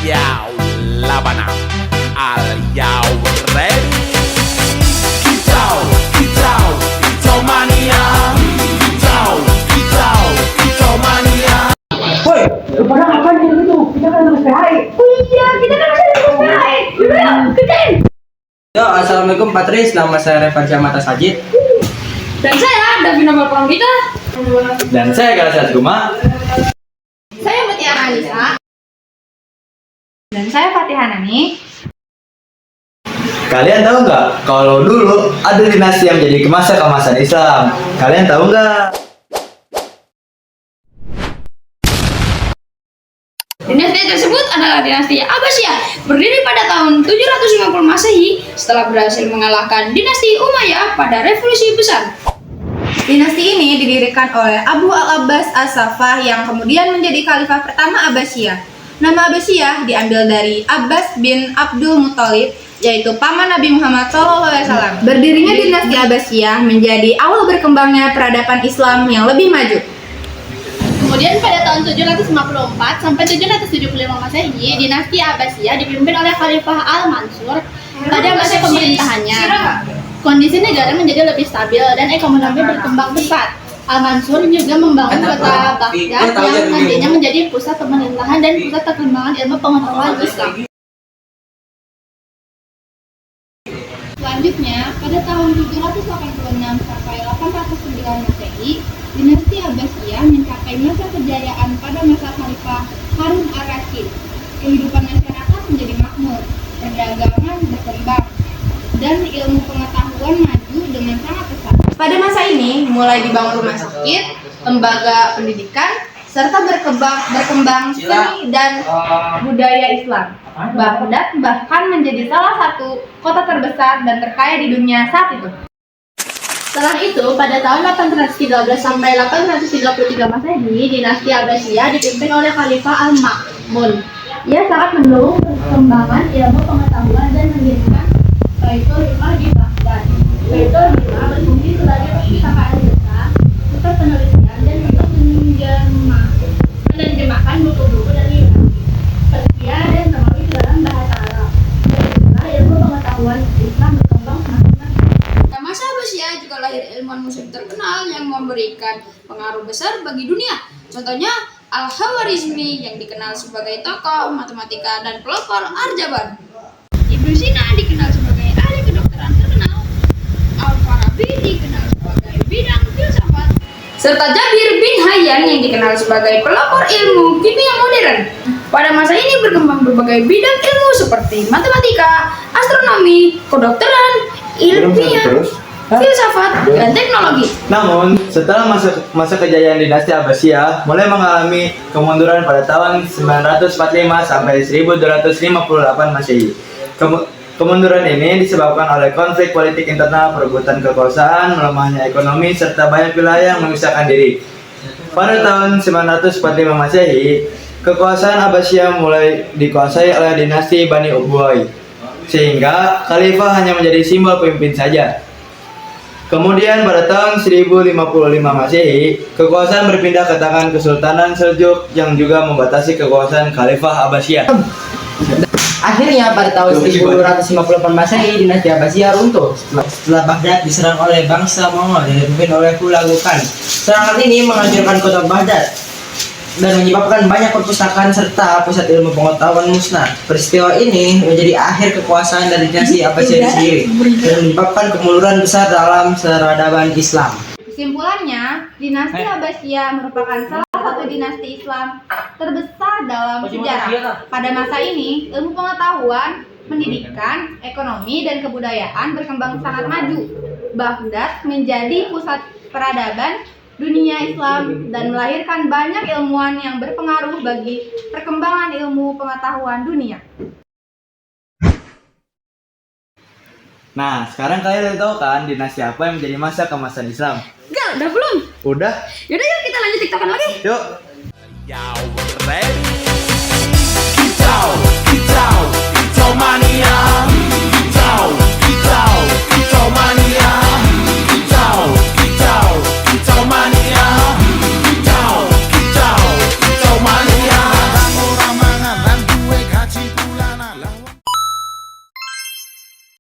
Yaw Labana Al Yaw Ready Kicau Kicau Kicau Mania Kicau Mania. Woi, lu pada ngapain gitu? Kita kan harus PHI. Oh iya, kita kan masih ada PHI. Yuk, kerjain. Yo, assalamualaikum Patris, nama saya Revansyah Mata Sajid. Dan saya Davina Balpangita. Dan saya Galasat Guma. Saya Mutiara Anissa. Dan saya Fatihah Nani. Kalian tahu nggak kalau dulu ada dinasti yang menjadi kemasan Islam? Kalian tahu nggak? Dinasti tersebut adalah dinasti Abbasiyah, berdiri pada tahun 750 Masehi setelah berhasil mengalahkan dinasti Umayyah pada revolusi besar. Dinasti ini didirikan oleh Abu al-Abbas as-Saffah yang kemudian menjadi khalifah pertama Abbasiyah. Nama Abbasiyah diambil dari Abbas bin Abdul Muthalib, yaitu paman Nabi Muhammad SAW. Berdirinya dinasti Abbasiyah menjadi awal berkembangnya peradaban Islam yang lebih maju. Kemudian pada tahun 754 sampai 775 Masehi, dinasti Abbasiyah dipimpin oleh Khalifah Al-Mansur. Pada masa pemerintahannya, kondisi negara menjadi lebih stabil dan ekonomi berkembang pesat. Al-Mansur juga membangun kota Baghdad yang nantinya menjadi pusat pemerintahan dan pusat perkembangan ilmu pengetahuan Islam. Selanjutnya, pada tahun 786 sampai 809 Masehi, dinasti Abbasiyah mencapai masa kejayaan pada masa Khalifah Harun ar-Rasyid. Kehidupan masyarakat menjadi makmur, perdagangan berkembang, dan ilmu pengetahuan maju dengan sangat pesat. Pada masa ini, mulai dibangun rumah sakit, lembaga pendidikan, serta berkembang seni dan budaya Islam. Baghdad bahkan menjadi salah satu kota terbesar dan terkaya di dunia saat itu. Setelah itu, pada tahun 813 sampai 833 Masehi, dinasti Abbasiyah dipimpin oleh Khalifah Al-Ma'mun. Ia sangat mendukung perkembangan ilmu pengetahuan dan mendirikan Baitul Hikmah di Baghdad. Baitul Hikmah berfungsi sebagai perpustakaan besar untuk penelitian dan untuk menerjemahkan buku-buku dari Yunani, Persia, dan Romawi ke dalam bahasa Arab. Dan ilmu pengetahuan Islam berkembang semakin pesat. Pada masa Abbasiyah juga lahir ilmuwan muslim terkenal yang memberikan pengaruh besar bagi dunia. Contohnya Al-Khawarizmi yang dikenal sebagai tokoh matematika dan pelopor aljabar. Ibnu Sina dikenal sebagai ahli kedokteran terkenal. Al-Farabi dikenal sebagai bidang filsafat. Serta Jabir bin Hayyan yang dikenal sebagai pelopor ilmu kimia modern. Pada masa ini berkembang berbagai bidang ilmu seperti matematika, astronomi, kedokteran, ilmiah, filsafat, dan teknologi. Namun, setelah masa kejayaan dinasti Abbasiyah mulai mengalami kemunduran pada tahun 945 sampai 1258 Masehi. Kemunduran ini disebabkan oleh konflik politik internal, perebutan kekuasaan, melemahnya ekonomi, serta banyak wilayah yang memisahkan diri. Pada tahun 945 Masehi, kekuasaan Abbasiyah mulai dikuasai oleh dinasti Bani Ubaid, sehingga khalifah hanya menjadi simbol pemimpin saja. Kemudian pada tahun 1055 Masehi, kekuasaan berpindah ke tangan Kesultanan Seljuk yang juga membatasi kekuasaan Khalifah Abbasiyah. Akhirnya pada tahun 1258 Masehi, dinasti Abbasiyah runtuh Setelah Baghdad diserang oleh bangsa Mongol yang dipimpin oleh Hulagu Khan. Serangan ini menghancurkan kota Baghdad dan menyebabkan banyak perpustakaan serta pusat ilmu pengetahuan musnah. Peristiwa ini menjadi akhir kekuasaan dari dinasti Abbasiyah sendiri dan menyebabkan kemunduran besar dalam peradaban Islam. Kesimpulannya, dinasti Abbasiyah merupakan salah satu dinasti Islam terbesar dalam sejarah. Pada masa ini, ilmu pengetahuan, pendidikan, ekonomi, dan kebudayaan berkembang sangat maju. Baghdad menjadi pusat peradaban dunia Islam dan melahirkan banyak ilmuwan yang berpengaruh bagi perkembangan ilmu pengetahuan dunia. Nah, sekarang kalian udah tahu kan dinasti apa yang menjadi masa kemasan Islam? Enggak, udah belum? Udah? Yaudah yuk kita lanjut tiktokan lagi. Yuk! Yaw Ready